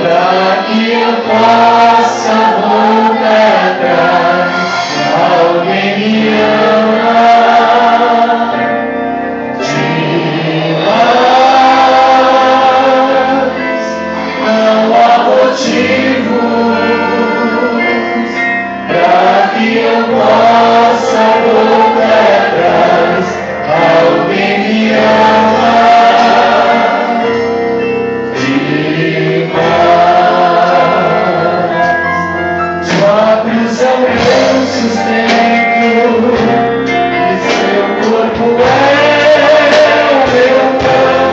para que eu possa voltar atrás. Alguém me ama demais, não há motivos para que eu possa voltar atrás. Alguém me ama demais. Sua cruz é o meu sustento, e seu corpo é o meu pão.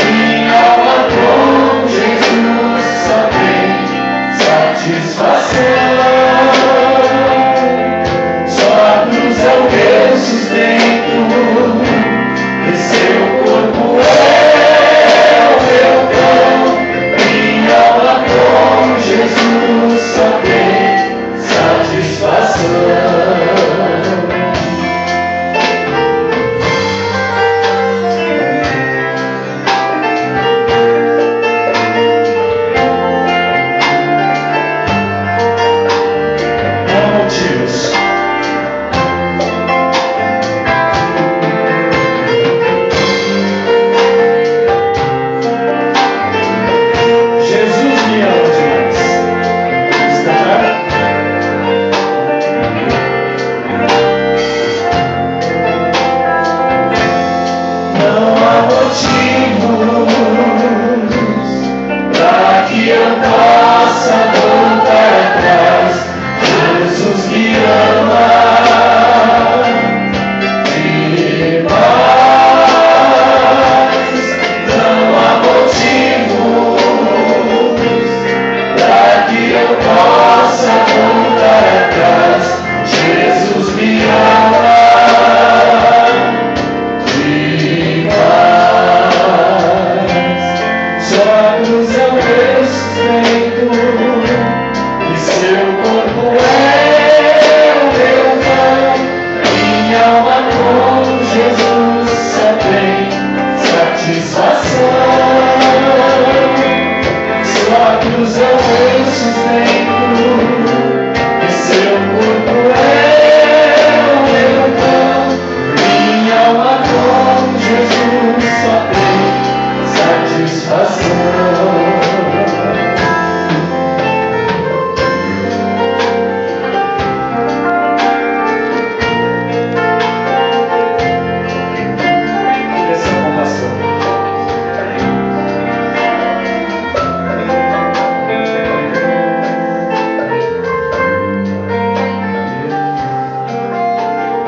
Minha alma com Jesus só tem satisfação. Sua cruz é o meu sustento, e seu corpo é o meu pão. Minha alma com Jesus só tem satisfação. Não há motivos. Jesus me ama demais. Está? Não há motivos para que eu possa voltar atrás. Jesus me ama demais. Não há motivos para que eu possa voltar atrás. Jesus me ama demais. Sua cruz é o meu sustento, e seu corpo é o meu pão. Minha alma com Jesus só tem satisfação. Sua cruz é o meu sustento, e seu corpo é o meu pão. Minha alma com Jesus só tem satisfação. Direção com pastor.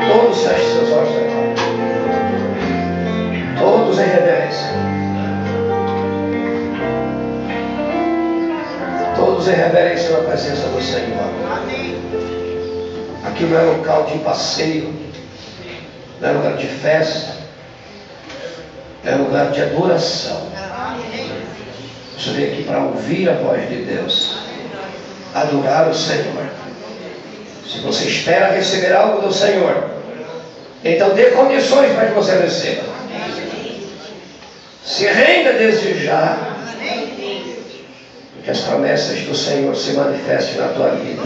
Todos fechem seus olhos agora. Todos em reverência. Todos em reverência na presença do Senhor. Aqui não é local de passeio, não é lugar de festa, é lugar de adoração. Você veio aqui para ouvir a voz de Deus, adorar o Senhor. Se você espera receber algo do Senhor, então dê condições para que você receba. Se renda desde já, que as promessas do Senhor se manifestem na tua vida.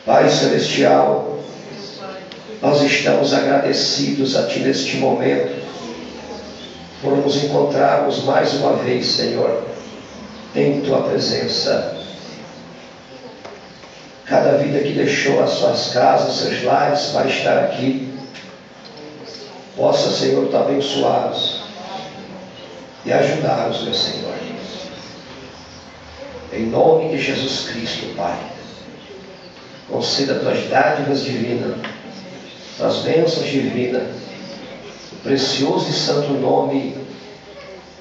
Pai Celestial, nós estamos agradecidos a Ti neste momento, por nos encontrarmos mais uma vez, Senhor, em Tua presença. Cada vida que deixou as suas casas, seus lares para estar aqui, possa, Senhor, Tu abençoá-los e ajudá-los, meu Senhor. Em nome de Jesus Cristo, Pai, conceda Tuas dádivas divinas, Tuas bênçãos divinas, no precioso e santo nome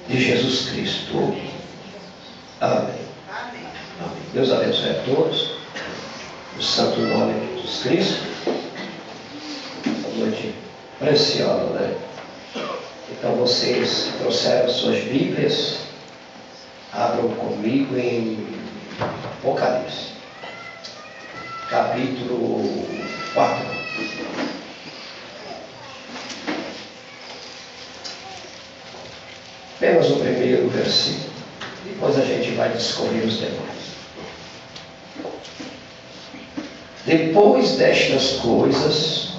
de Jesus Cristo. Amém. Amém. Deus abençoe a todos, no santo nome de Jesus Cristo. Uma noite preciosa, né? Então vocês trouxeram suas Bíblias, abram comigo em Apocalipse, capítulo 4. versículo. Depois a gente vai descobrir os demais. Depois destas coisas,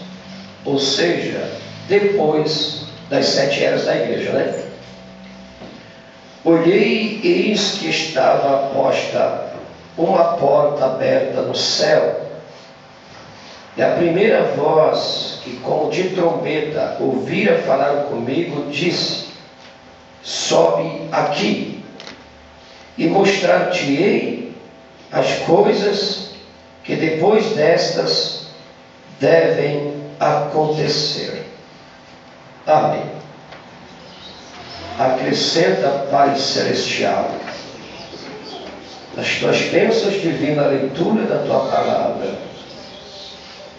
ou seja, depois das 7 eras da igreja, né? Olhei, eis que estava posta uma porta aberta no céu, e a primeira voz que como de trombeta ouvira falar comigo, disse: sobe aqui, e mostrar-te-ei as coisas que depois destas devem acontecer. Amém. Acrescenta, Pai Celestial, nas tuas bênçãos divinas, a leitura da tua palavra.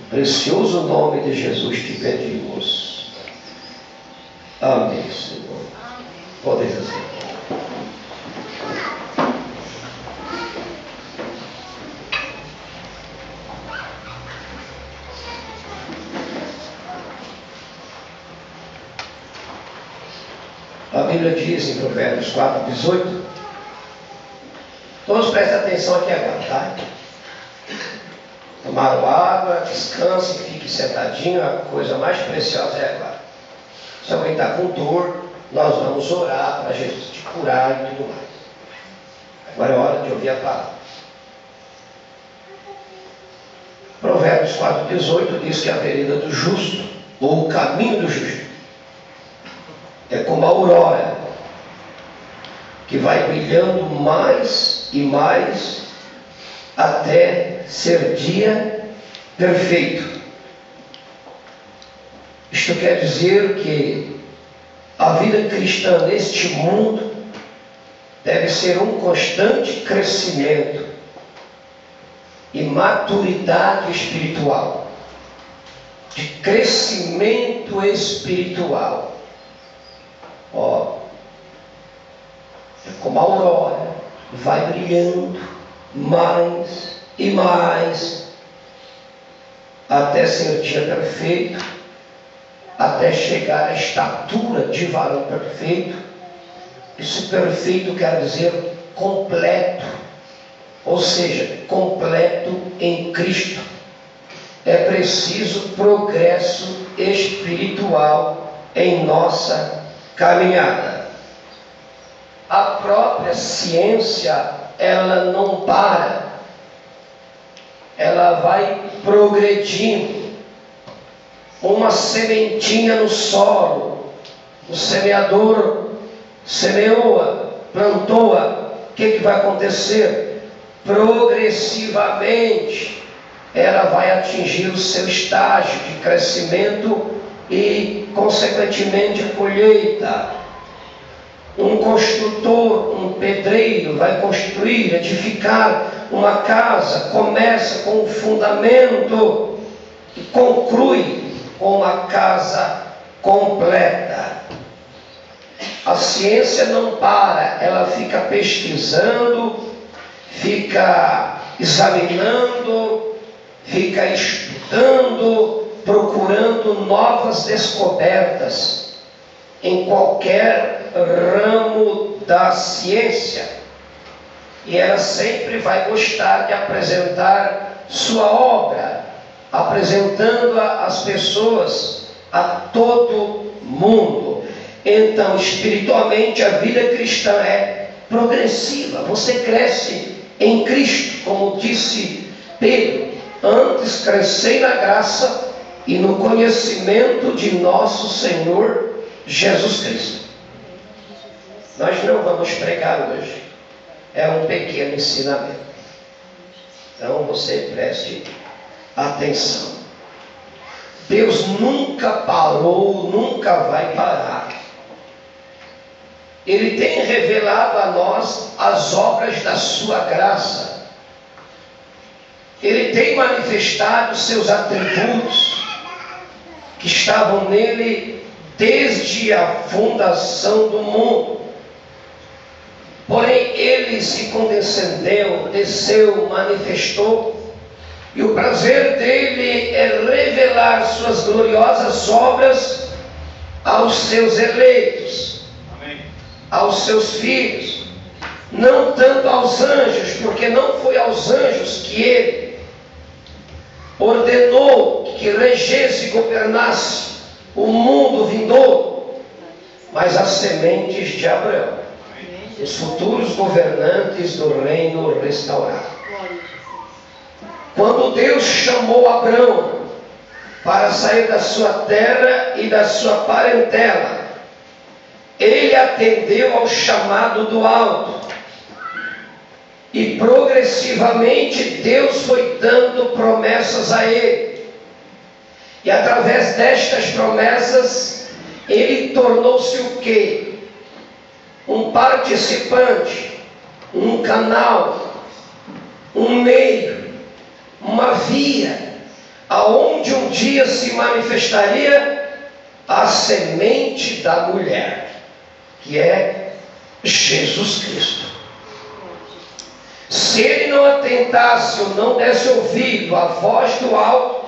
No precioso nome de Jesus te pedimos. Amém, Senhor. Pode dizer. A Bíblia diz em Provérbios 4:18. Todos prestem atenção aqui agora, tá? Tomaram água, descansem, fiquem sentadinhos. A coisa mais preciosa é agora. Se alguém está com dor, nós vamos orar para Jesus te curar e tudo mais. Agora é hora de ouvir a palavra. Provérbios 4:18 diz que a vereda do justo, ou o caminho do justo, é como a aurora, que vai brilhando mais e mais até ser dia perfeito. Isto quer dizer que a vida cristã neste mundo deve ser um constante crescimento e maturidade espiritual, de crescimento espiritual. É como a aurora, vai brilhando mais e mais até ser dia perfeito, até chegar à estatura de varão perfeito. Esse perfeito quer dizer completo, ou seja, completo em Cristo. É preciso progresso espiritual em nossa caminhada. A própria ciência, ela não para, ela vai progredindo. Uma sementinha no solo, o semeador semeou-a, plantou-a. O que vai acontecer? Progressivamente ela vai atingir o seu estágio de crescimento e, consequentemente, colheita. Um construtor, um pedreiro vai construir, edificar uma casa, começa com um fundamento e conclui com uma casa completa. A ciência não para, ela fica pesquisando, fica examinando, fica estudando, procurando novas descobertas em qualquer ramo da ciência, e ela sempre vai gostar de apresentar sua obra, apresentando-a às pessoas, a todo mundo. Então, espiritualmente, a vida cristã é progressiva. Você cresce em Cristo, como disse Pedro: antes crescei na graça e no conhecimento de nosso Senhor Jesus Cristo. Nós não vamos pregar hoje, é um pequeno ensinamento. Então você preste atenção. Deus nunca parou, nunca vai parar. Ele tem revelado a nós as obras da sua graça. Ele tem manifestado seus atributos que estavam nele desde a fundação do mundo. Porém, ele se condescendeu, desceu, manifestou, e o prazer dele é revelar suas gloriosas obras aos seus eleitos. Amém. aos seus filhos, não tanto aos anjos, porque não foi aos anjos que ele ordenou que regesse e governasse o mundo vindouro, mas as sementes de Abraão, os futuros governantes do reino restaurado. Quando Deus chamou Abraão para sair da sua terra e da sua parentela, ele atendeu ao chamado do alto. E progressivamente Deus foi dando promessas a ele. E através destas promessas, ele tornou-se o quê? Um participante, um canal, um meio, uma via, aonde um dia se manifestaria a semente da mulher, que é Jesus Cristo. Se ele não atentasse ou não desse ouvido à voz do alto,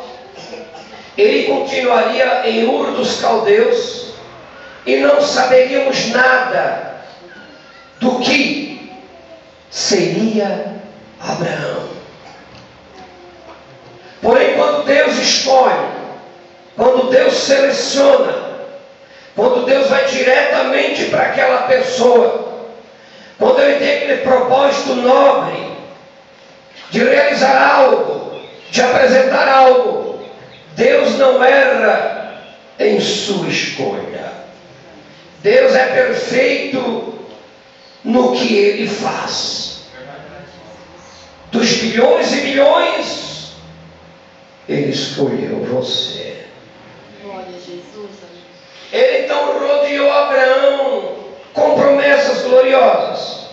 ele continuaria em Ur dos Caldeus e não saberíamos nada do que seria Abraão. Porém, quando Deus escolhe, quando Deus seleciona, quando Deus vai diretamente para aquela pessoa, quando ele tem aquele propósito nobre de realizar algo, de apresentar algo, Deus não erra em sua escolha. Deus é perfeito no que ele faz. Dos bilhões e bilhões, ele escolheu você. Glória a Jesus. Ele então rodeou Abraão com promessas gloriosas.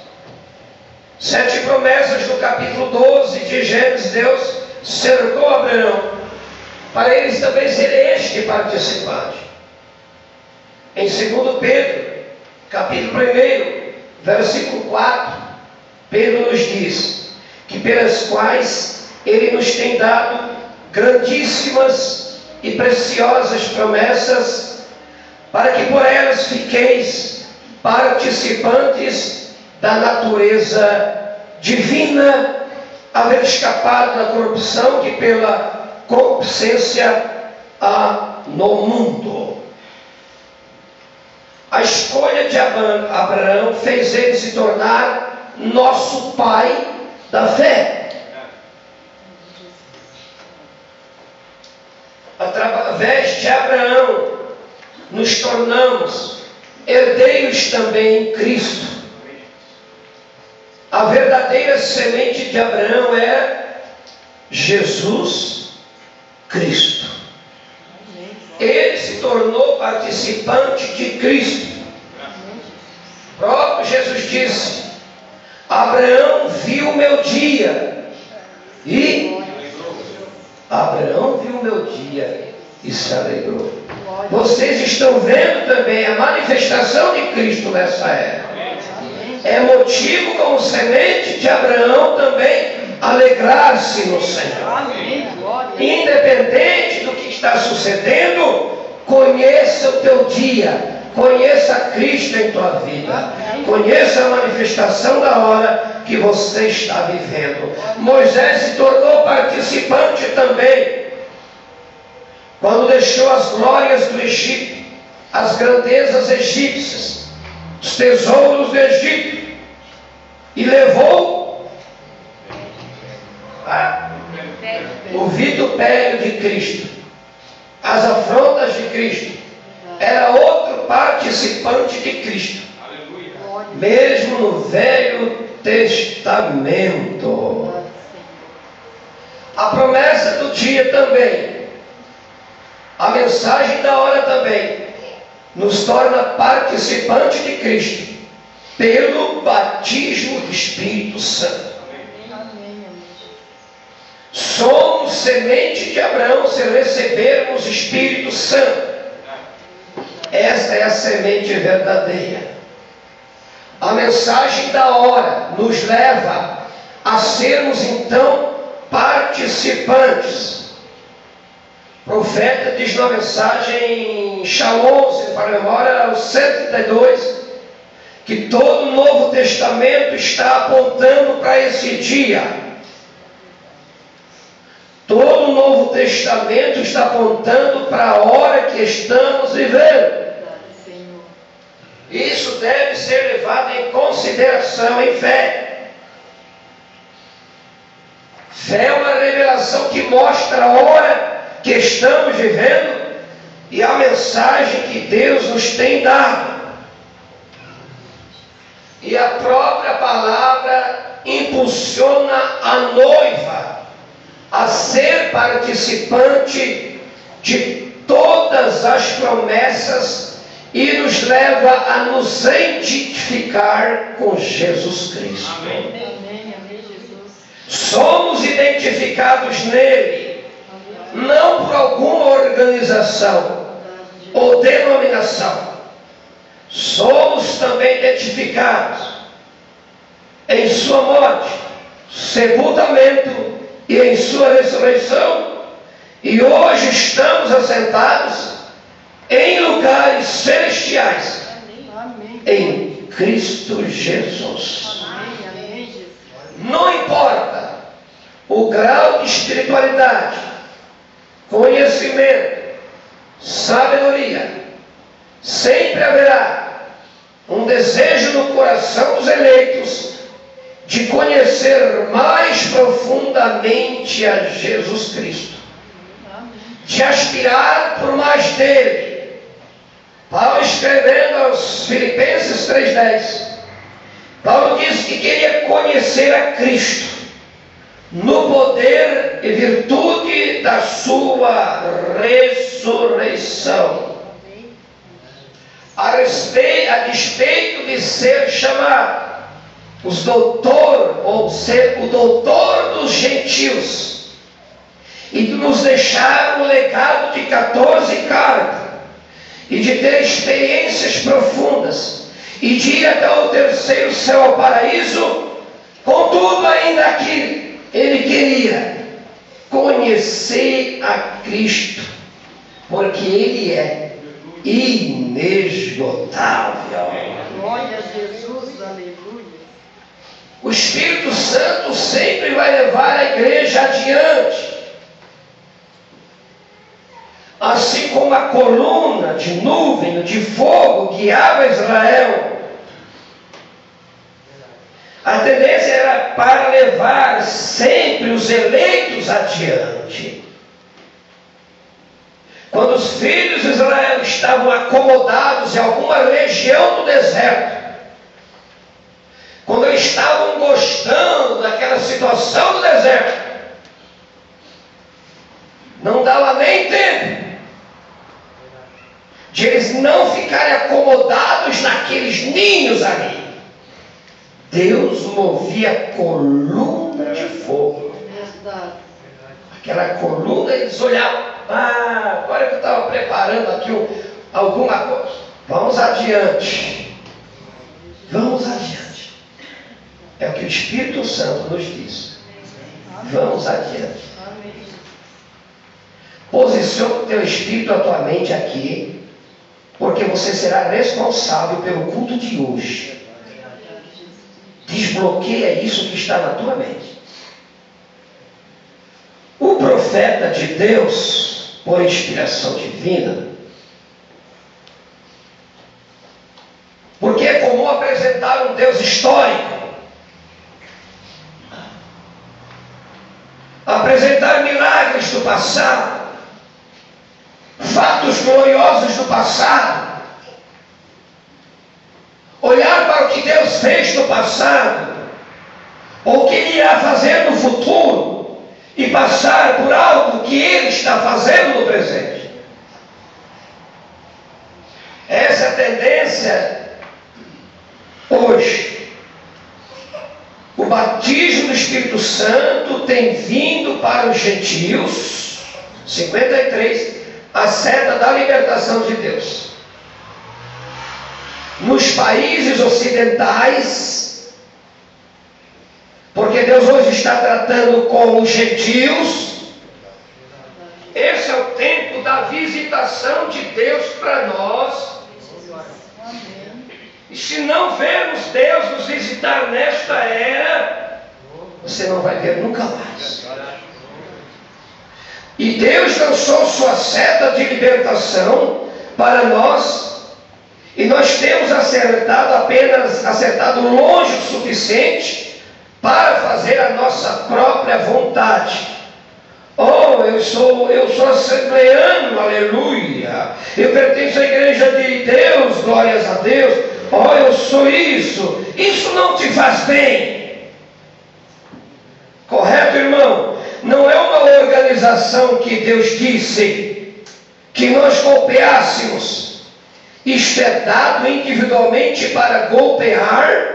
7 promessas do capítulo 12 de Gênesis. Deus cercou Abraão para eles também ser este participante. Em 2 Pedro, capítulo 1, versículo 4, Pedro nos diz que pelas quais ele nos tem dado grandíssimas e preciosas promessas, para que por elas fiqueis participantes da natureza divina, haver escapado da corrupção que pela concupiscência há no mundo. A escolha de Abraão fez ele se tornar nosso pai da fé. Através de Abraão nos tornamos herdeiros também em Cristo. A verdadeira semente de Abraão é Jesus Cristo. Ele se tornou participante de Cristo. O próprio Jesus disse: Abraão viu o meu dia e Abraão viu o meu dia e se alegrou. Vocês estão vendo também a manifestação de Cristo nessa era. É motivo como semente de Abraão também alegrar-se no Senhor. Independente do que está sucedendo, conheça o teu dia, conheça Cristo em tua vida, conheça a manifestação da hora que você está vivendo. Moisés se tornou participante também, quando deixou as glórias do Egito, as grandezas egípcias, os tesouros do Egito, e levou o vitupério de Cristo, as afrontas de Cristo. Era outro participante de Cristo, mesmo no Velho Testamento. A promessa do dia também, a mensagem da hora também, nos torna participante de Cristo pelo batismo do Espírito Santo. Somos semente de Abraão se recebermos o Espírito Santo. Esta é a semente verdadeira. A mensagem da hora nos leva a sermos então participantes. O profeta diz na mensagem Shalom, se para a memória, o 132, que todo o Novo Testamento está apontando para esse dia. Todo o Novo Testamento está apontando para a hora que estamos vivendo. Isso deve ser levado em consideração em fé. Fé é uma revelação que mostra a hora que estamos vivendo e a mensagem que Deus nos tem dado. E a própria palavra impulsiona a noiva a ser participante de todas as promessas e nos leva a nos identificar com Jesus Cristo. Amém. Somos identificados nele, não por alguma organização ou denominação. Somos também identificados em sua morte, sepultamento e em sua ressurreição. E hoje estamos assentados em lugares celestiais, em Cristo Jesus. Não importa o grau de espiritualidade, conhecimento, sabedoria, sempre haverá um desejo no coração dos eleitos de conhecer mais profundamente a Jesus Cristo, de aspirar por mais dele. Paulo, escrevendo aos Filipenses 3,10, Paulo disse que queria conhecer a Cristo no poder e virtude da sua ressurreição, a despeito de ser chamado os doutor, ou ser o doutor dos gentios, e de nos deixar um legado de 14 cartas, e de ter experiências profundas, e de ir até o terceiro céu, ao paraíso. Contudo, ainda aqui, ele queria conhecer a Cristo, porque ele é inesgotável. Glória a Jesus, aleluia. O Espírito Santo sempre vai levar a igreja adiante. Assim como a coluna de nuvem, de fogo, guiava Israel, a tendência era para levar sempre os eleitos adiante. Quando os filhos de Israel estavam acomodados em alguma região do deserto, quando eles estavam gostando daquela situação do deserto, não dava nem tempo de eles não ficarem acomodados naqueles ninhos ali. Deus movia coluna de fogo. Aquela coluna, eles olhavam, agora que eu estava preparando aqui alguma coisa, vamos adiante. Vamos adiante. É o que o Espírito Santo nos diz. Vamos adiante. Posicione o teu espírito, a tua mente aqui, porque você será responsável pelo culto de hoje. Desbloqueia isso que está na tua mente. O profeta de Deus, por inspiração divina, porque é comum apresentar um Deus histórico, apresentar milagres do passado, fatos gloriosos do passado, olhar para o que Deus fez no passado, ou o que Ele irá fazer no futuro, e passar por algo que Ele está fazendo no presente. Essa é a tendência hoje. O batismo do Espírito Santo tem vindo para os gentios, 53, a seta da libertação de Deus. Nos países ocidentais, porque Deus hoje está tratando com os gentios, esse é o tempo da visitação de Deus para nós. E se não vermos Deus nos visitar nesta era, você não vai ver nunca mais. E Deus lançou sua seta de libertação para nós, e nós temos acertado longe o suficiente para fazer a nossa própria vontade. Oh, eu sou assembleano, aleluia. Eu pertenço à igreja de Deus, glórias a Deus. Oh, eu sou isso. Isso não te faz bem. Correto, irmão? Não é uma organização que Deus disse que nós golpeássemos. Isto é dado individualmente para golpear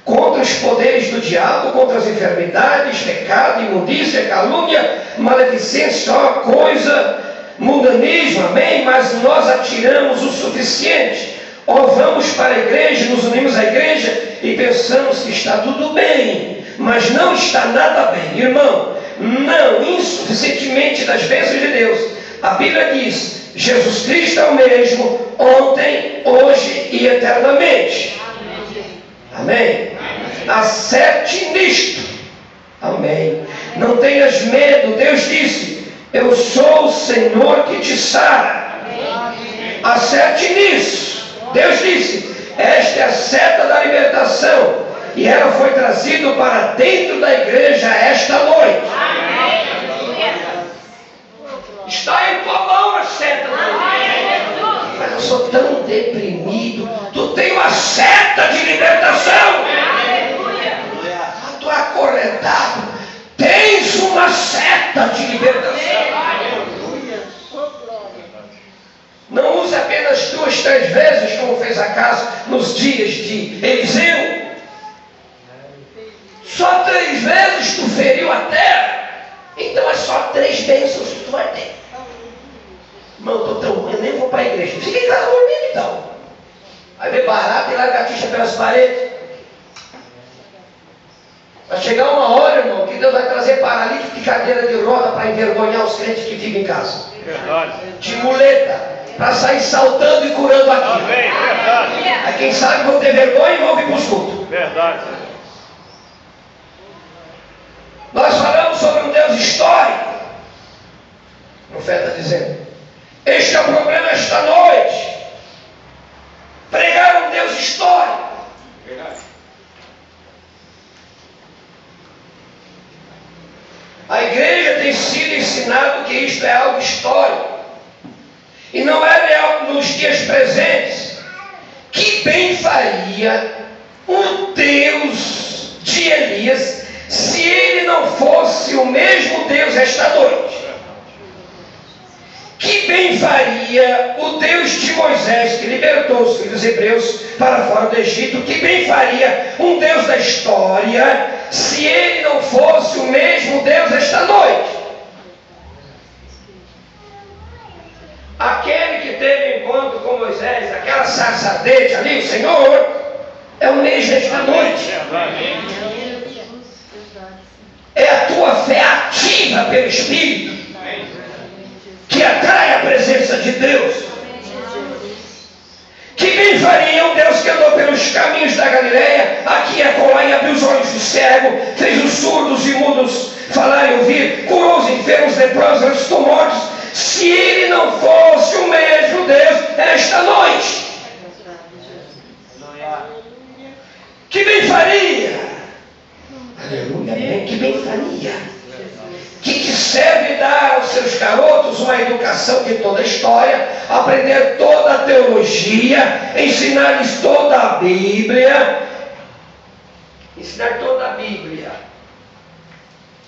contra os poderes do diabo, contra as enfermidades, pecado, imundícia, calúnia, maledicência, ó coisa, mundanismo, amém? Mas nós atiramos o suficiente. Ó, vamos para a igreja, nos unimos à igreja e pensamos que está tudo bem, mas não está nada bem, irmão. Não, insuficientemente das bênçãos de Deus. A Bíblia diz: Jesus Cristo é o mesmo ontem, hoje e eternamente. Amém? Acerte nisto. Amém. Não tenhas medo. Deus disse: eu sou o Senhor que te sara. Acerte nisso. Deus disse: esta é a seta da libertação, e ela foi trazida para dentro da igreja esta noite. Está em tua mão a seta da libertação. Mas eu sou tão deprimido. Tu tem uma seta de libertação. Tu é acorrentado. Tens uma seta de libertação. Não use apenas 2, 3 vezes, como fez Acaso nos dias de Eliseu. Só 3 vezes tu feriu a terra. Então é só 3 bênçãos que tu vai ter. Irmão, eu estou tão ruim, eu nem vou para a igreja. Fica em casa dormindo então. Vai ver barato e lagartixa pelas paredes. Vai chegar uma hora, irmão, que Deus vai trazer paralítico de cadeira de roda para envergonhar os crentes que ficam em casa. Verdade. De muleta. Para sair saltando e curando aqui. Amém, verdade. Aí quem sabe vão ter vergonha e vão vir para os cultos. Verdade. Nós falamos sobre um Deus histórico. O profeta dizendo: este é o problema esta noite. Pregar um Deus histórico. Verdade. A igreja tem sido ensinado que isto é algo histórico. E não é real nos dias presentes. Que bem faria o Deus de Elias se ele não fosse o mesmo Deus esta noite? Que bem faria o Deus de Moisés, que libertou os filhos hebreus para fora do Egito? Que bem faria um Deus da história se ele não fosse o mesmo Deus esta noite? Aquele que teve encontro com Moisés, aquela sarça ardente ali, o Senhor, é o mesmo esta noite. É a tua fé ativa pelo Espírito que atrai a presença de Deus. Que bem faria um Deus que andou pelos caminhos da Galileia, aqui e acolá, e abriu os olhos do cego, fez os surdos e mudos falar e ouvir, curou os enfermos, leprosos, ressuscitou mortos. Se ele não fosse o mesmo Deus esta noite, que bem faria? Aleluia, amém. Que bem faria? Que te serve dar aos seus garotos uma educação de toda a história, aprender toda a teologia, ensinar-lhes toda a Bíblia, ensinar toda a Bíblia.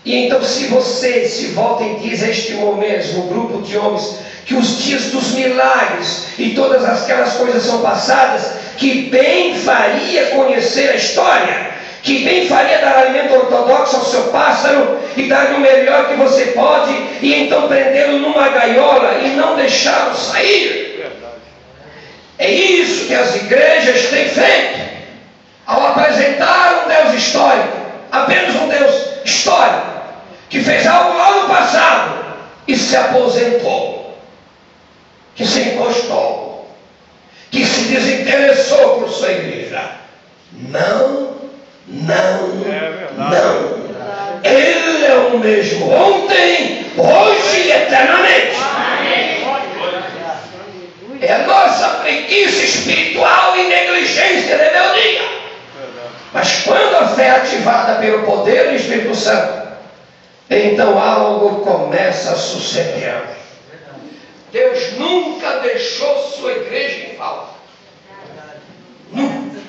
E então, se você se volta e diz a este mesmo grupo de homens que os dias dos milagres e todas aquelas coisas são passadas, que bem faria conhecer a história, que bem faria dar alimento ortodoxo ao seu pássaro e dar-lhe o melhor que você pode, e então prendê-lo numa gaiola e não deixá-lo sair. É isso que as igrejas têm feito ao apresentar um Deus histórico, apenas um Deus histórico, que fez algo lá no passado e se aposentou, que se encostou, que se desinteressou por sua igreja. igreja. Não. Ele é o mesmo ontem, hoje e eternamente. É a nossa preguiça espiritual e negligência, rebeldia. Mas quando a fé é ativada pelo poder do Espírito Santo, então algo começa a suceder. Deus nunca deixou sua igreja em falta. Nunca.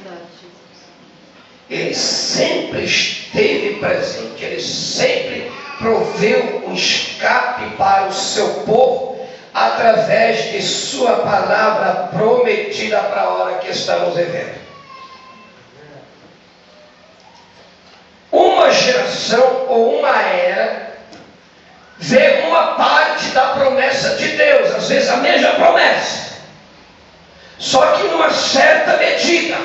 Ele sempre esteve presente. Ele sempre proveu um escape para o seu povo através de sua palavra prometida para a hora que estamos vivendo. Uma geração ou uma era vê uma parte da promessa de Deus, às vezes a mesma promessa, só que numa certa medida.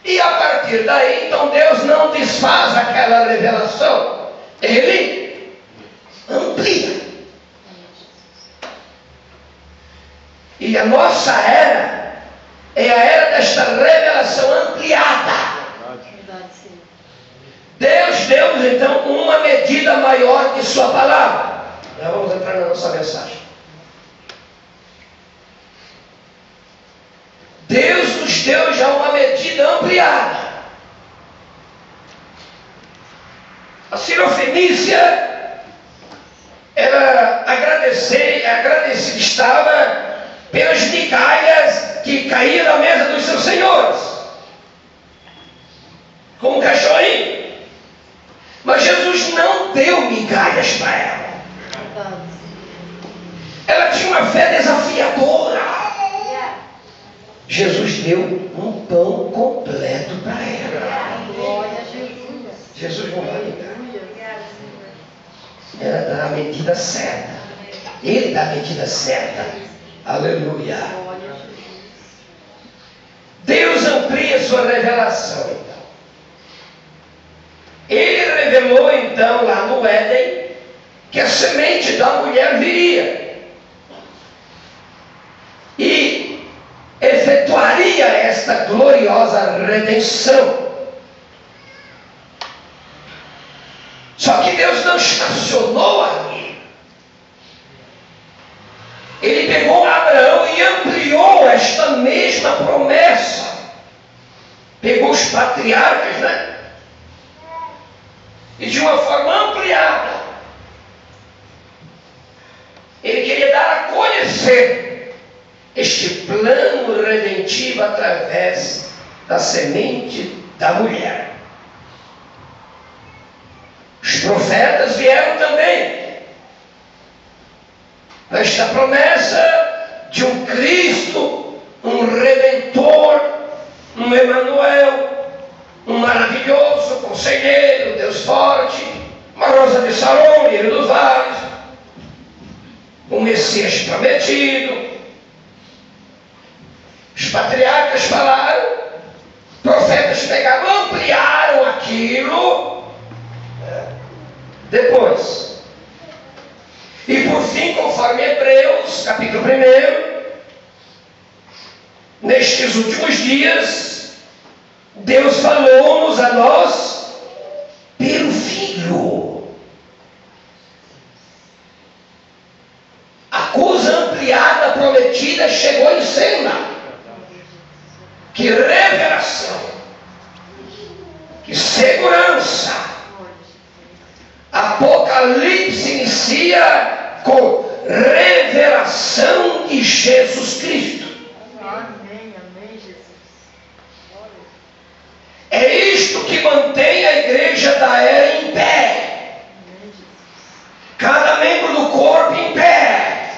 E a partir daí, então Deus não desfaz aquela revelação, Ele amplia. E a nossa era é a era desta revelação ampliada. Deus deu-nos então uma medida maior de sua palavra. Já vamos entrar na nossa mensagem. Deus nos deu já uma medida ampliada. A Sirofenícia, ela agradecida estava pelas migalhas que caíam da mesa dos seus senhores, como um cachorrinho. Mas Jesus não deu migalhas para ela. Ela tinha uma fé desafiadora. Jesus deu um pão completo para ela. Jesus não vai negar. Ela dá a medida certa. Ele dá a medida certa. Aleluia. Deus amplia sua revelação, então. Ele revelou, então, lá no Éden, que a semente da mulher viria. E efetuaria esta gloriosa redenção. Só que Deus não estacionou ali. Ele pegou Abraão e ampliou esta mesma promessa. Pegou os patriarcas, né? E de uma forma ampliada, Ele queria dar a conhecer este plano redentivo através da semente da mulher. Os profetas vieram também com esta promessa de um Cristo, um Redentor, um Emanuel, um maravilhoso conselheiro, Deus forte, uma rosa de Saron, lírio dos vales, um Messias prometido. Os patriarcas falaram, profetas pegaram, ampliaram aquilo. Depois, e por fim, conforme Hebreus, capítulo 1, nestes últimos dias, Deus falou-nos a nós pelo Filho. A coisa ampliada, prometida, chegou em cena. Que revelação, que segurança. Apocalipse inicia com revelação de Jesus Cristo. Amém, Jesus. É isto que mantém a igreja da era em pé. Cada membro do corpo em pé.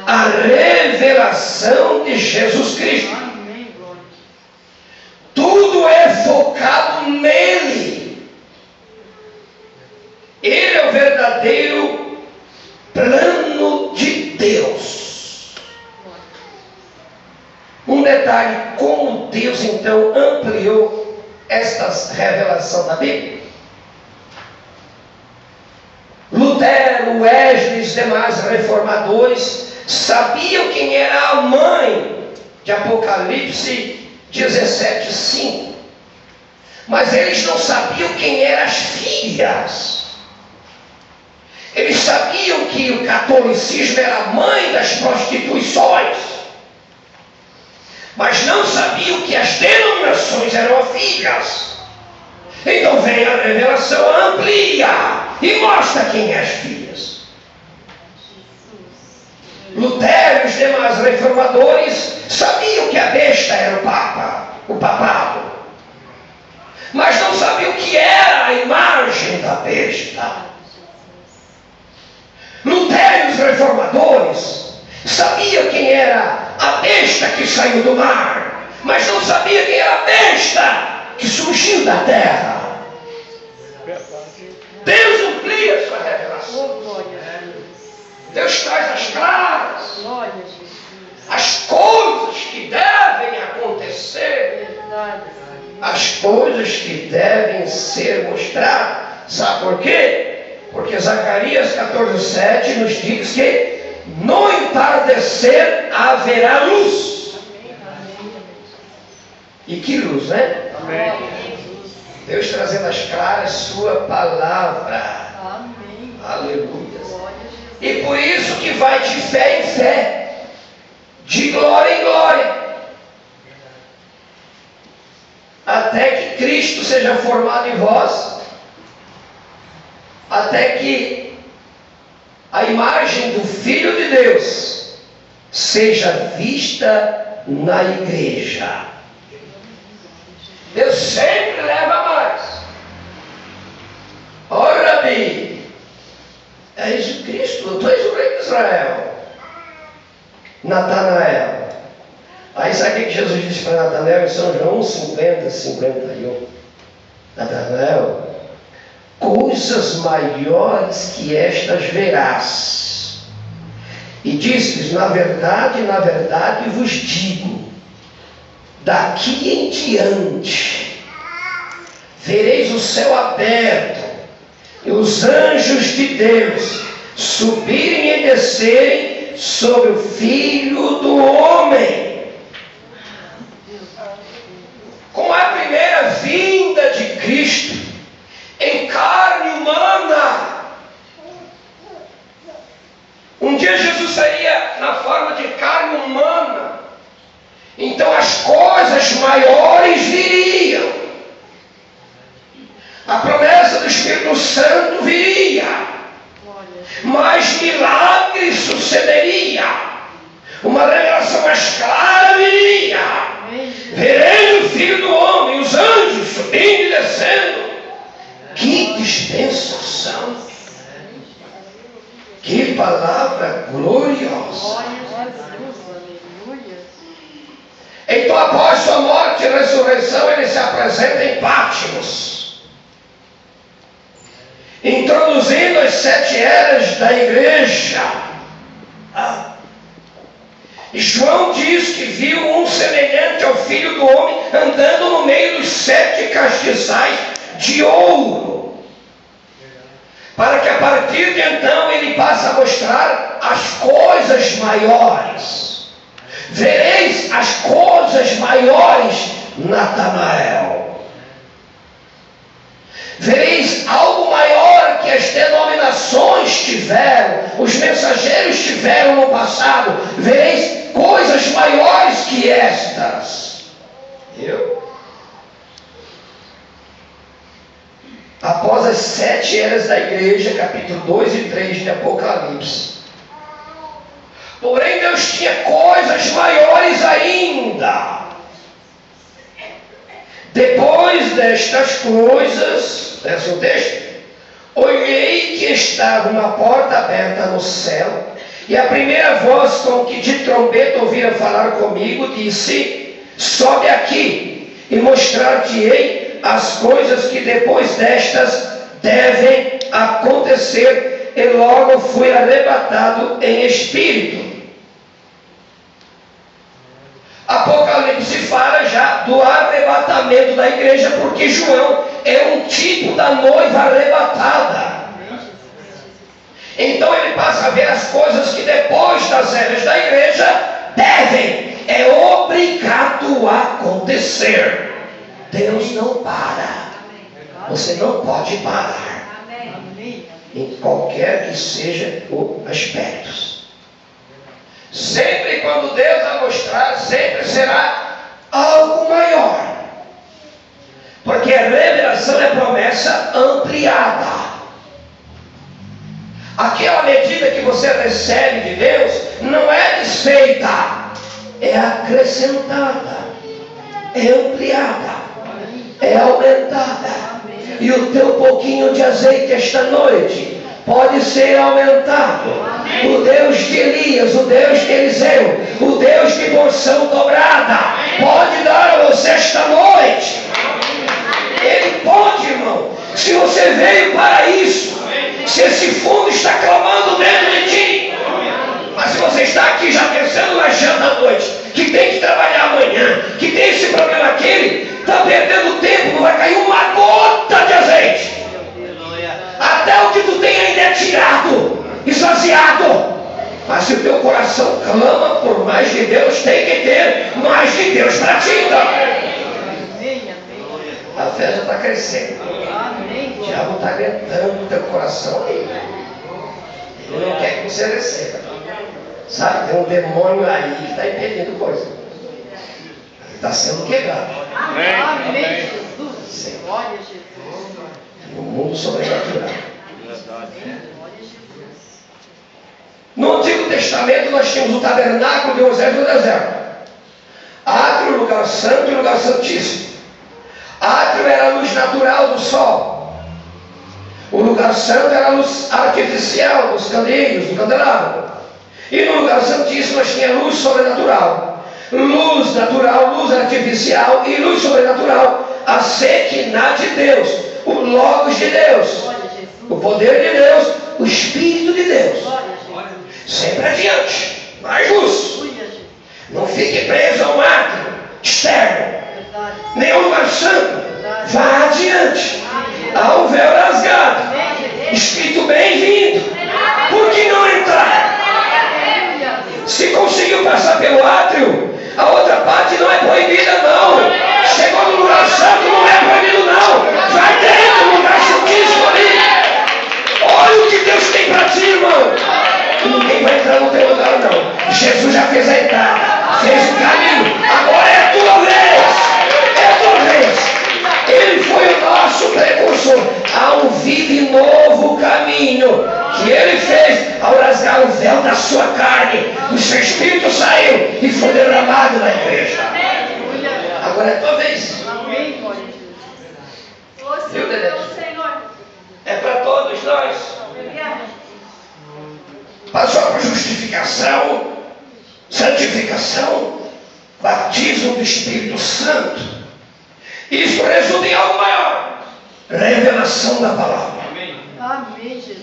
A revelação de Jesus Cristo. Tudo é focado nele. Ele é o verdadeiro plano de Deus. Um detalhe, como Deus então ampliou esta revelação da Bíblia. Lutero, Wesley e os demais reformadores sabiam quem era a mãe de Apocalipse 17:5. Mas eles não sabiam quem eram as filhas. Eles sabiam que o catolicismo era a mãe das prostituições, mas não sabiam que as denominações eram filhas. Então vem a revelação, amplia e mostra quem é as filhas. Lutero e os demais reformadores sabiam que a besta era o Papa, o papado, mas não sabiam o que era a imagem da besta. Lutero e os reformadores sabiam quem era a besta que saiu do mar, mas não sabia quem era a besta que surgiu da terra. Deus amplia sua revelação. Deus traz as claras, as coisas que devem acontecer, as coisas que devem ser mostradas. Sabe por quê? Porque Zacarias 14:7 nos diz que no entardecer haverá luz. E que luz, né? Amém. Deus trazendo as claras sua palavra. Amém. Aleluia. E por isso que vai de fé em fé, de glória em glória, até que Cristo seja formado em vós, até que a imagem do Filho de Deus seja vista na igreja. Deus sempre leva mais. Ora, Rabi, és o Cristo, tu és o rei de Israel. Natanael. Aí sabe o que Jesus disse para Natanael em São João 50:51? Natanael, coisas maiores que estas verás. E diz-lhes, na verdade vos digo, daqui em diante vereis o céu aberto e os anjos de Deus subirem e descerem sobre o Filho do Homem. Com a primeira vinda de Cristo em carne humana, um dia Jesus seria na forma de carne humana, então as coisas maiores viriam, a promessa do Espírito Santo viria, mais milagres sucederia, uma revelação mais clara viria. Vereis o Filho do Homem, os anjos subindo e descendo. Que dispensação! Que palavra gloriosa! Então, após sua morte e ressurreição, ele se apresenta em Patmos, introduzindo as 7 eras da igreja. João diz que viu um semelhante ao Filho do Homem andando no meio dos 7 castiçais de ouro, para que a partir de então ele passe a mostrar as coisas maiores. Vereis as coisas maiores, Natanael. Vereis algo maior que as denominações tiveram, os mensageiros tiveram no passado. Vereis coisas maiores que estas. Após as 7 eras da igreja, capítulo 2 e 3 de Apocalipse. Porém, Deus tinha coisas maiores ainda. Depois destas coisas, desce o texto, olhei que estava uma porta aberta no céu, e a primeira voz com que de trombeta ouvira falar comigo, disse, sobe aqui, e mostrar-te-ei as coisas que depois destas devem acontecer. E logo fui arrebatado em espírito. Apocalipse fala já do arrebatamento da igreja, porque João é um tipo da noiva arrebatada. Então ele passa a ver as coisas que depois das eras da igreja devem é obrigado a acontecer. Deus não para. Você não pode parar. Em qualquer que seja o aspecto. Sempre quando Deus vai mostrar, sempre será algo maior. Porque a revelação é promessa ampliada. Aquela medida que você recebe de Deus não é desfeita, é acrescentada, é ampliada, é aumentada. E o teu pouquinho de azeite esta noite pode ser aumentado. O Deus de Elias, o Deus de Eliseu, o Deus de porção dobrada pode dar a você esta noite. Ele pode, irmão. Se você veio para isso, se esse fundo está clamando dentro de ti, mas se você está aqui já pensando na janta à noite, que tem que trabalhar amanhã, que tem esse problema aquele, está perdendo tempo, não vai cair uma gota de azeite. Até o que tu tem ainda é tirado, esvaziado. Mas se o teu coração clama por mais de Deus, tem que ter mais de Deus para ti. A fé já está crescendo. O diabo está aguentando o teu coração aí. Ele não quer que você receba. Sabe, tem um demônio aí que está impedindo coisa. Ele está sendo quebrado. Amém, Jesus. Glória a Jesus. No mundo sobrenatural. No Antigo Testamento nós tínhamos o tabernáculo de Moisés no deserto. Átrio, lugar santo e lugar santíssimo. Átrio era a luz natural do sol. O lugar santo era a luz artificial dos candeeiros, do candelabro. E no lugar santíssimo nós tínhamos luz sobrenatural. Luz natural, luz artificial e luz sobrenatural. A Shekinah de Deus, o Logos de Deus, o poder de Deus, o Espírito de Deus. Sempre adiante, mais luz. Não fique preso a um átrio externo, nem ao lugar santo. Vá adiante. Há um véu rasgado, escrito bem-vindo. Por que não entrar? Se conseguiu passar pelo átrio, a outra parte não é proibida, não. Chegou no lugar santo, não é proibido, não. Vai dentro do lugar santíssimo ali. Olha o que Deus tem para ti, irmão. Ninguém vai entrar no teu lugar, não. Jesus já fez a entrada, fez o caminho. Agora é a tua vez. É a tua vez. Ele foi o nosso precursor. Há um vivo e novo caminho que ele fez ao rasgar o véu da sua carne. O seu espírito saiu e foi derramado na igreja. Agora é a tua vez. Viu, Dedé? É para todos nós. Passou por justificação, santificação, batismo do Espírito Santo. Isso resulta em algo maior. Revelação da palavra. Amém, Jesus.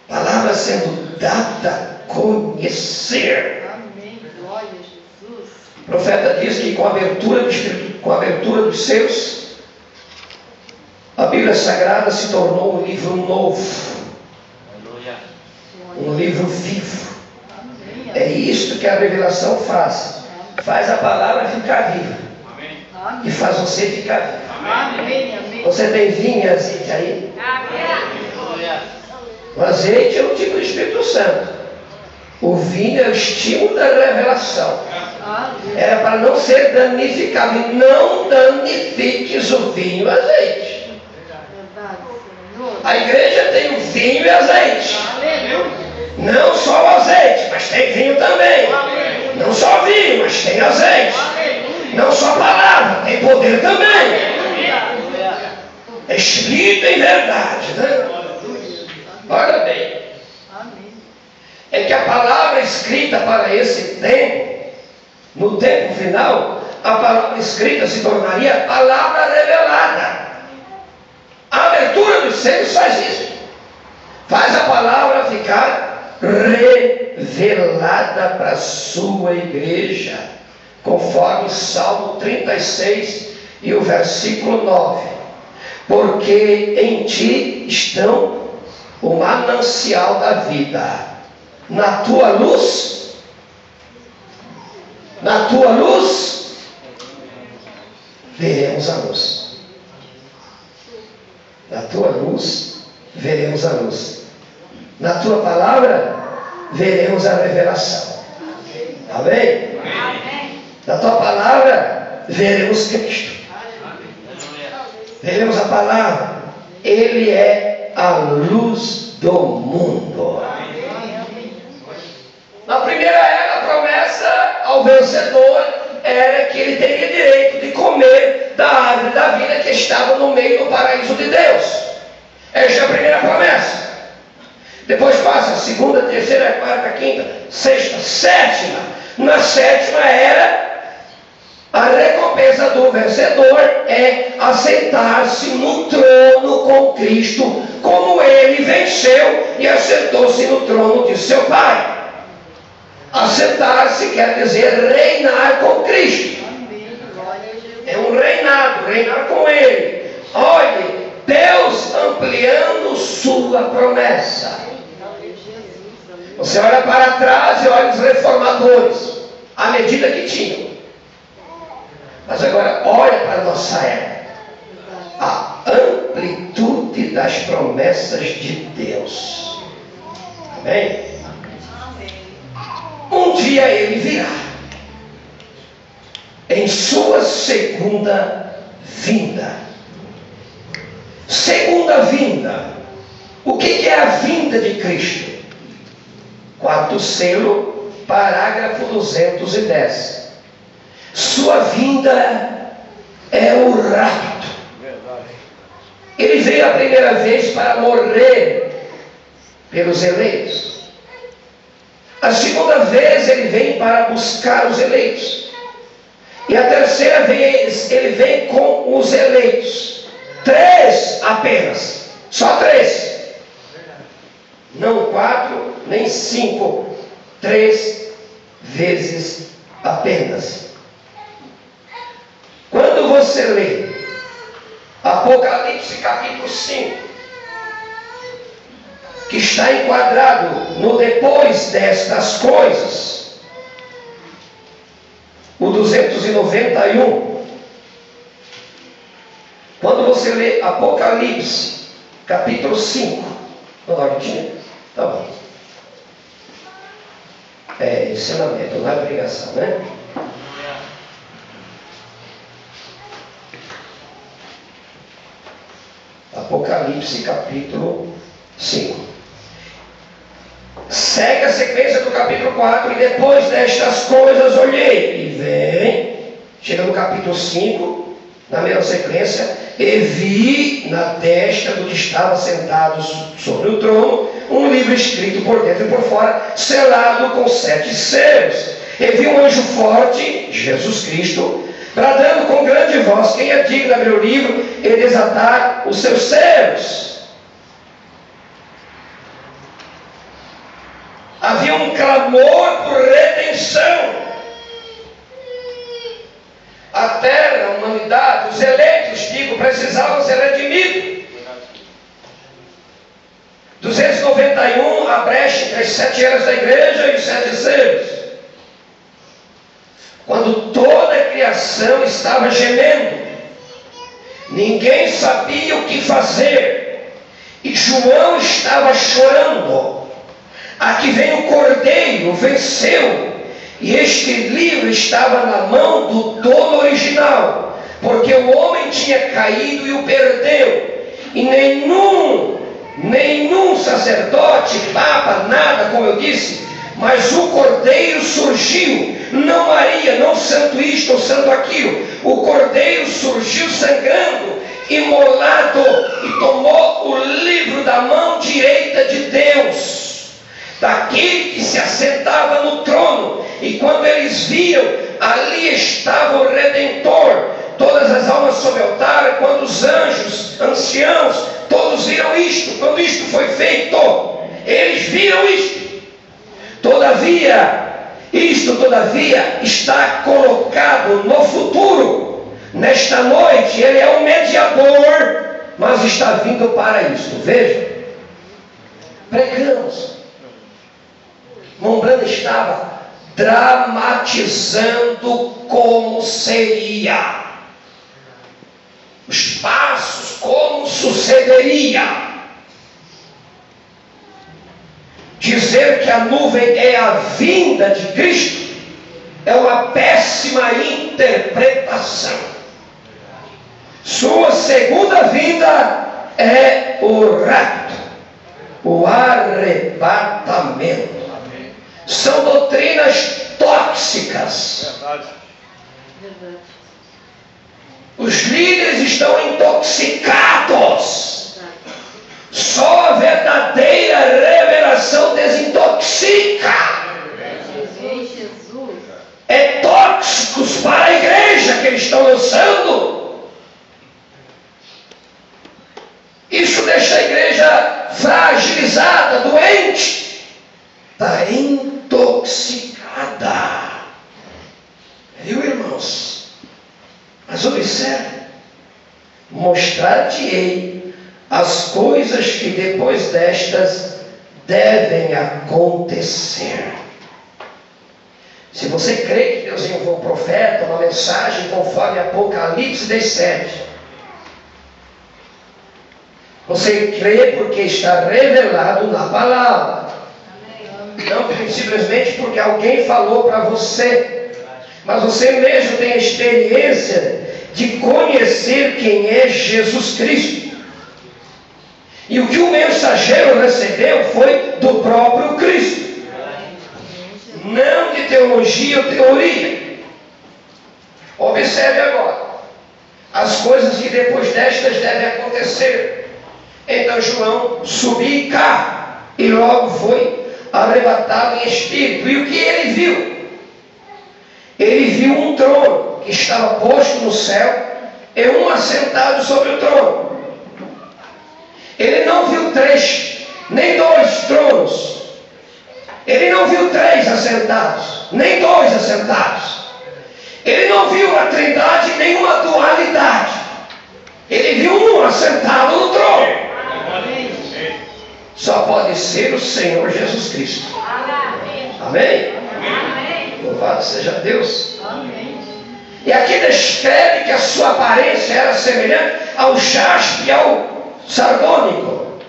Palavra sendo dada a conhecer. Amém, glória a Jesus. O profeta diz que com a abertura do Espírito, com a abertura dos seus, a Bíblia Sagrada se tornou um livro novo. Um livro vivo. É isto que a revelação faz. Faz a palavra ficar viva. E faz você ficar vivo. Amém. Você tem vinho e azeite aí? O azeite é o tipo do Espírito Santo. O vinho é o estímulo da revelação. Era para não ser danificado. E não danifiques o vinho e o azeite. A igreja tem o vinho e azeite. Não só o azeite, mas tem vinho também. Não só vinho, mas tem azeite. Não só palavra, tem poder também. É escrito em verdade, né? Olha bem. É que a palavra escrita para esse tempo, no tempo final, a palavra escrita se tornaria a palavra revelada. A abertura dos céus faz isso. Faz a palavra ficar revelada para a sua igreja, conforme Salmo 36 e o versículo 9. Porque em ti estão o manancial da vida, na tua luz Na tua luz, veremos a luz. Na tua luz, veremos a luz. Na tua palavra, veremos a revelação. Amém? Amém. Na tua palavra, veremos Cristo. Veremos a palavra. Ele é a luz do mundo. Na primeira era, a promessa ao vencedor era que ele teria direito de comer da árvore da vida que estava no meio do paraíso de Deus. Esta é a primeira promessa. Depois passa a segunda, terceira, quarta, quinta, sexta, sétima. Na sétima era, a recompensa do vencedor é assentar-se no trono com Cristo, como ele venceu e assentou-se no trono de seu Pai. Assentar-se quer dizer reinar com Cristo. É um reinado, reinar com Ele. Olhe, Deus ampliando sua promessa. Você olha para trás e olha os reformadores, à medida que tinham. Mas agora olha para a nossa época. A amplitude das promessas de Deus. Amém? Um dia ele virá, em sua segunda vinda. Segunda vinda. O que é a vinda de Cristo? Quarto selo, parágrafo 210. Sua vinda é o rapto. Ele veio a primeira vez para morrer pelos eleitos. A segunda vez ele vem para buscar os eleitos. E a terceira vez ele vem com os eleitos. 3 apenas. Só 3. Não 4, nem 5. 3 vezes apenas. Quando você lê Apocalipse capítulo 5, que está enquadrado no depois destas coisas, o 291. Quando você lê Apocalipse capítulo 5, ordem, tá bom. É ensinamento, não é pregação, né? Apocalipse capítulo 5. Segue a sequência do capítulo 4. E depois destas coisas olhei. E vem, chega no capítulo 5, na mesma sequência. E vi na testa do que estava sentado sobre o trono um livro escrito por dentro e por fora, selado com 7 selos. E vi um anjo forte, Jesus Cristo, bradando com grande voz: quem é digno de abrir o livro e desatar os seus selos? Havia um clamor por redenção. A terra, a humanidade, os eleitos, precisavam ser redimidos. 291, a brecha entre as 7 eras da igreja e os 7 selos. Quando toda a criação estava gemendo, ninguém sabia o que fazer, e João estava chorando. Aqui vem o Cordeiro, venceu, e este livro estava na mão do dono original, porque o homem tinha caído e o perdeu, e nenhum sacerdote, papa, nada, como eu disse, mas o Cordeiro surgiu, não Maria, não santo isto ou santo aquilo. O Cordeiro surgiu sangrando, imolado, e tomou o livro da mão direita de Deus, daquele que se assentava no trono. E quando eles viram, ali estava o Redentor, todas as almas sob o altar, quando os anjos, anciãos, todos viram isto. Quando isto foi feito, eles viram isto. Todavia está colocado no futuro. Nesta noite ele é um mediador, mas está vindo para isto. Veja, pregamos. Mombrando estava dramatizando como seria, os passos, como sucederia. Dizer que a nuvem é a vinda de Cristo é uma péssima interpretação. Sua segunda vinda é o rapto, o arrebatamento. São doutrinas tóxicas. Os líderes estão intoxicados. Só a verdadeira revelação desintoxica. É tóxicos para a igreja que eles estão lançando. Isso deixa a igreja fragilizada, doente. Está intoxicada. Viu, irmãos? Mas observe. Mostrar-te-ei as coisas que depois destas devem acontecer. Se você crê que Deus enviou um profeta, uma mensagem conforme Apocalipse 17, você crê porque está revelado na palavra. Não simplesmente porque alguém falou para você, mas você mesmo tem a experiência de conhecer quem é Jesus Cristo. E o que o mensageiro recebeu foi do próprio Cristo. Não de teologia ou teoria. Observe agora. As coisas que depois destas devem acontecer. Então João subiu em carro e logo foi arrebatado em espírito. E o que ele viu? Ele viu um trono que estava posto no céu e um assentado sobre o trono. Ele não viu 3, nem 2 tronos. Ele não viu 3 assentados, nem 2 assentados. Ele não viu a trindade, nem uma dualidade. Ele viu um assentado no trono. Só pode ser o Senhor Jesus Cristo. Amém? Louvado seja Deus. E aqui descreve que a sua aparência era semelhante ao jaspe e ao sardônico.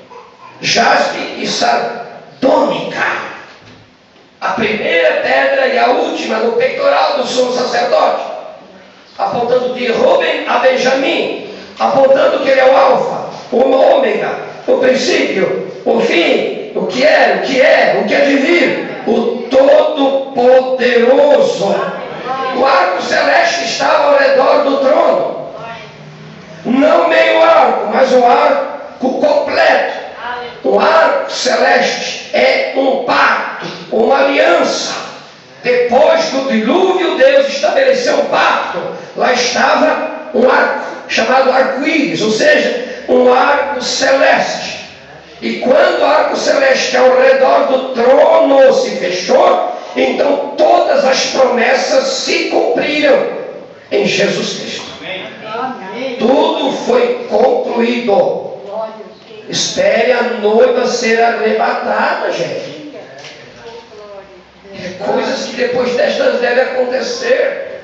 Jaspe e sardônica. A primeira pedra e a última no peitoral do sumo sacerdote, apontando de Rubem a Benjamim, apontando que ele é o alfa, o ômega, o princípio, o fim, o que é, o que há de vir, o Todo-Poderoso. O arco celeste estava ao redor do trono, não meio arco, mas o arco completo. O arco celeste é um pacto, uma aliança. Depois do dilúvio, Deus estabeleceu um pacto. Lá estava um arco, chamado arco-íris, ou seja, um arco celeste. E quando o arco celeste ao redor do trono se fechou, então todas as promessas se cumpriram em Jesus Cristo. Amém. Tudo foi concluído. Espere a noiva ser arrebatada, gente. Coisas que depois destas devem acontecer.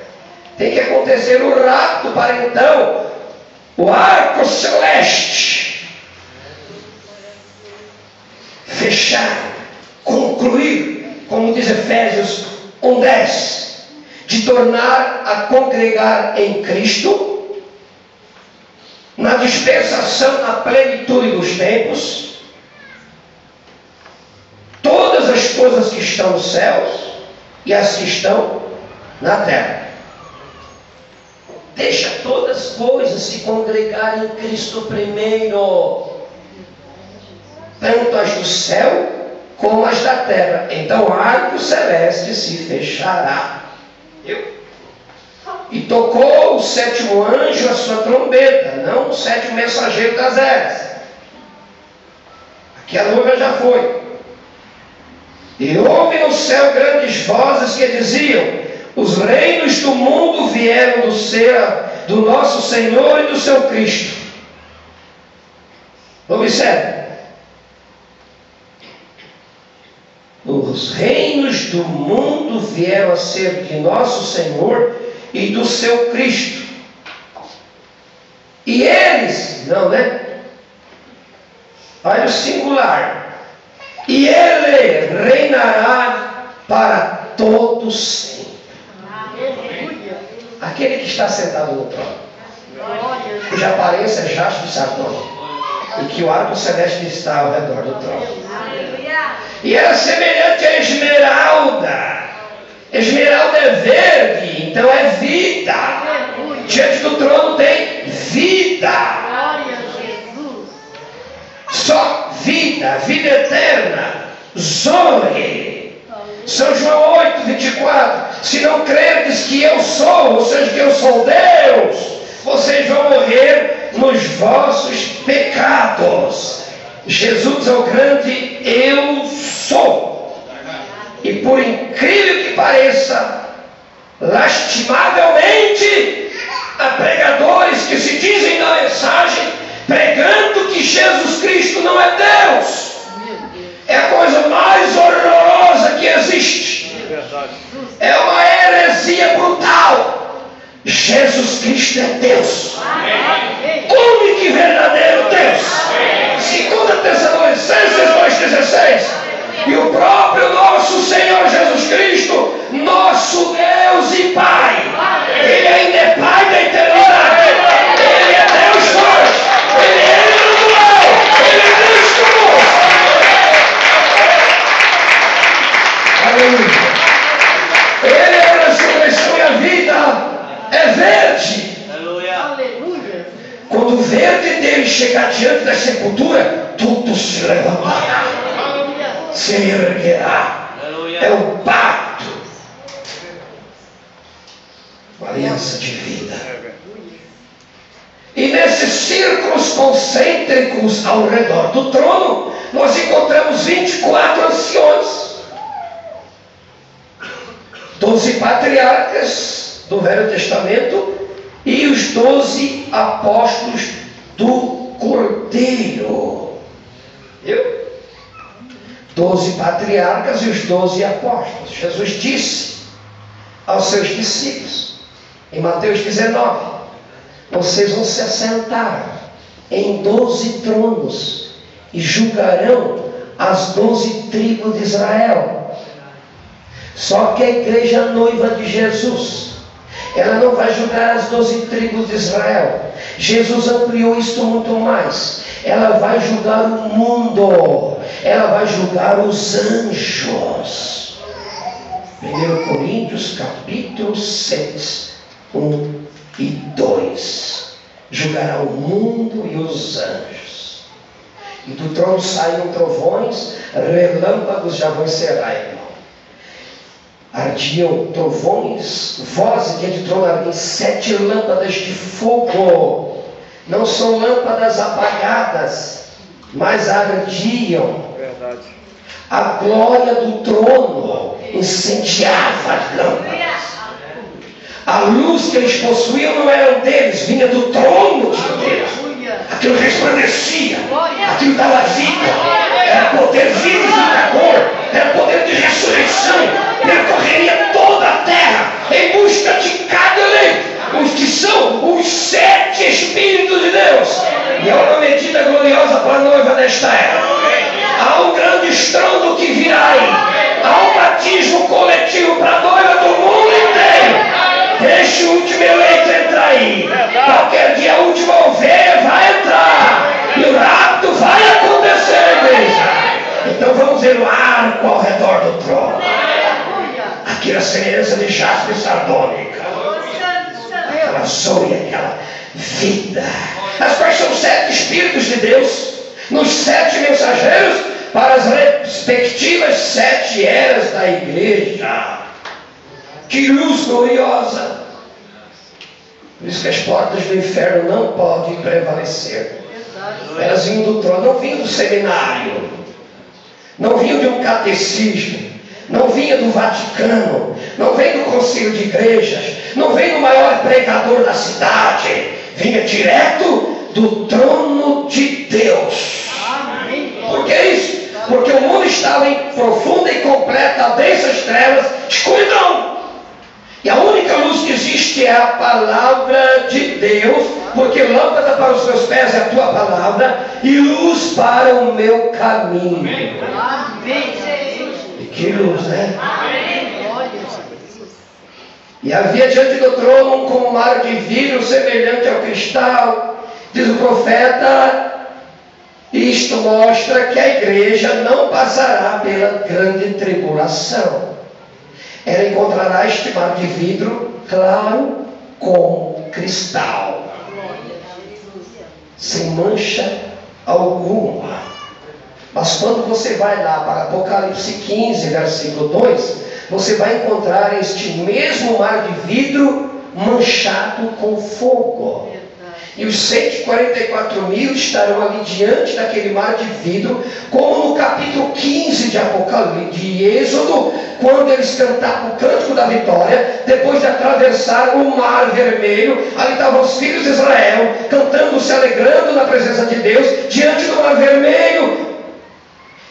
Tem que acontecer o rapto para então o arco celeste fechar, concluir, como diz Efésios 1:10, de tornar a congregar em Cristo, na dispensação, na plenitude dos tempos, todas as coisas que estão nos céus e as que estão na terra. Deixa todas as coisas se congregarem em Cristo primeiro, tanto as do céu como as da terra. Então o arco celeste se fechará. E tocou o 7º anjo a sua trombeta, não o 7º mensageiro das eras. Aqui a noiva já foi. E houve no céu grandes vozes que diziam: os reinos do mundo vieram do céu, do nosso Senhor e do seu Cristo. Observe. O os reinos do mundo vieram a ser de nosso Senhor e do seu Cristo. E eles, não, né? Olha o singular. E ele reinará para todos sempre. Aleluia. Aquele que está sentado no trono, Glória a Deus. cuja aparência é jaspe de sardônico, e que o arco celeste está ao redor do trono. E era semelhante a esmeralda. Esmeralda é verde, então é vida. Aleluia. Diante do trono tem vida. Glória a Jesus. Só vida, vida eterna. Zoe. São João 8, 24. Se não crerdes que eu sou, ou seja, que eu sou Deus, vocês vão morrer nos vossos pecados. Jesus é o grande eu sou. E por incrível que pareça, lastimavelmente, há pregadores que se dizem na mensagem pregando que Jesus Cristo não é Deus. É a coisa mais horrorosa que existe. É uma heresia brutal. Jesus Cristo é Deus. Único e verdadeiro Deus. 2 Tessalonicenses 2,16. E o próprio nosso Senhor Jesus Cristo, nosso Deus e Pai. Ele ainda é Pai da eternidade. Ele é Deus forte. Ele é Emmanuel. Ele é Cristo. Aleluia. Ele é a ressurreição e a vida. É verde. Aleluia. Quando o verde dele chegar diante da sepultura, tudo se levantará, se erguerá. É um pacto, uma aliança de vida. E nesses círculos concêntricos ao redor do trono, nós encontramos 24 anciões, 12 patriarcas do Velho Testamento e os 12 apóstolos do Cordeiro. Viu? 12 patriarcas e os 12 apóstolos. Jesus disse aos seus discípulos, em Mateus 19, vocês vão se assentar em 12 tronos e julgarão as 12 tribos de Israel. Só que a igreja noiva de Jesus, ela não vai julgar as 12 tribos de Israel. Jesus ampliou isto muito mais. Ela vai julgar o mundo. Ela vai julgar os anjos. 1 Coríntios capítulo 6, 1 e 2. Julgará o mundo e os anjos. E do trono saíram trovões, relâmpagos de avancerai. Ardiam trovões, vozes diante do trono ardiam 7 lâmpadas de fogo. Não são lâmpadas apagadas, mas ardiam. Verdade. A glória do trono incendiava as lâmpadas. A luz que eles possuíam não era deles, vinha do trono de Deus. Aquilo resplandecia, aquilo dava vida, era poder vivificador, era poder de ressurreição, percorreria toda a terra em busca de cada lei. Os que são os 7 Espíritos de Deus. E é uma medida gloriosa para a noiva desta era. Há um grande estrondo que virá aí. Há um batismo coletivo para a noiva do mundo inteiro. Deixe o último eleito entrar aí. Qualquer dia a última ovelha vai entrar. E o rapto vai acontecer, igreja. Então vamos ver o arco ao redor do trono. Aqui a semelhança de jaspe sardônica. Aquela zoe, aquela vida. As quais são 7 Espíritos de Deus, nos 7 mensageiros, para as respectivas 7 eras da igreja. Que luz gloriosa! Por isso que as portas do inferno não podem prevalecer. Elas vinham do trono, não vinham do seminário, não vinham de um catecismo, não vinha do Vaticano, não vem do concílio de igrejas, não vem do maior pregador da cidade, vinha direto do trono de Deus. Por que isso? Porque o mundo estava em profunda e completa densas trevas, escuridão. E a única luz que existe é a palavra de Deus, porque lâmpada para os meus pés é a tua palavra e luz para o meu caminho. Amém, Jesus. E que luz, né? Amém. Glória a Jesus. E havia diante do trono como um mar de vidro semelhante ao cristal. Diz o profeta, isto mostra que a igreja não passará pela grande tribulação. Ela encontrará este mar de vidro claro como cristal, sem mancha alguma. Mas quando você vai lá para Apocalipse 15, versículo 2, você vai encontrar este mesmo mar de vidro manchado com fogo. E os 144 mil estarão ali diante daquele mar de vidro, como no capítulo 15 de Apocalipse, de Êxodo, quando eles cantavam o cântico da vitória, depois de atravessar o mar vermelho. Ali estavam os filhos de Israel, cantando, se alegrando na presença de Deus, diante do mar vermelho.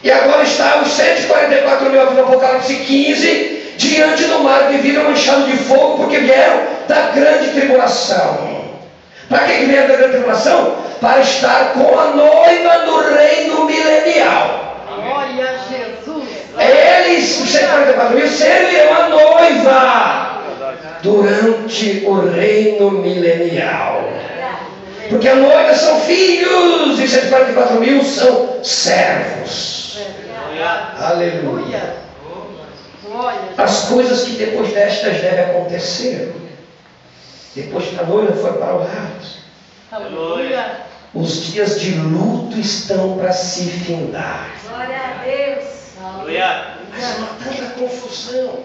E agora está os 144 mil do Apocalipse 15, diante do mar de vidro manchado de fogo, porque vieram da grande tribulação. Para que vieram da grande tribulação? Para estar com a noiva no reino milenial. Glória a Jesus. Eles, os 144 mil, servirão a noiva durante o reino milenial. Porque a noiva são filhos e 144 mil são servos. Aleluia. Glória. As coisas que depois destas devem acontecer, depois que a noiva for para o lado, Aleluia. os dias de luto estão para se findar. Glória a Deus. Aleluia. Mas uma tanta confusão.